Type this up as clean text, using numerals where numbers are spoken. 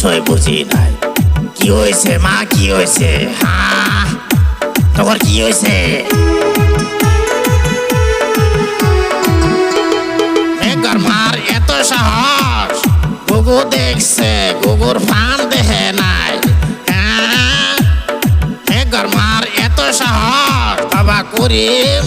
কিছুই বুঝি নাই। কি হয়েছে মা, কি হয়েছে? হ্যাঁ, তোমার কি হয়েছে? মার এত সাহস, গুগু দেখছে, গুগুর ফান দেখে নাই। হ্যাঁ, মার এত সাহস, বাবা করিম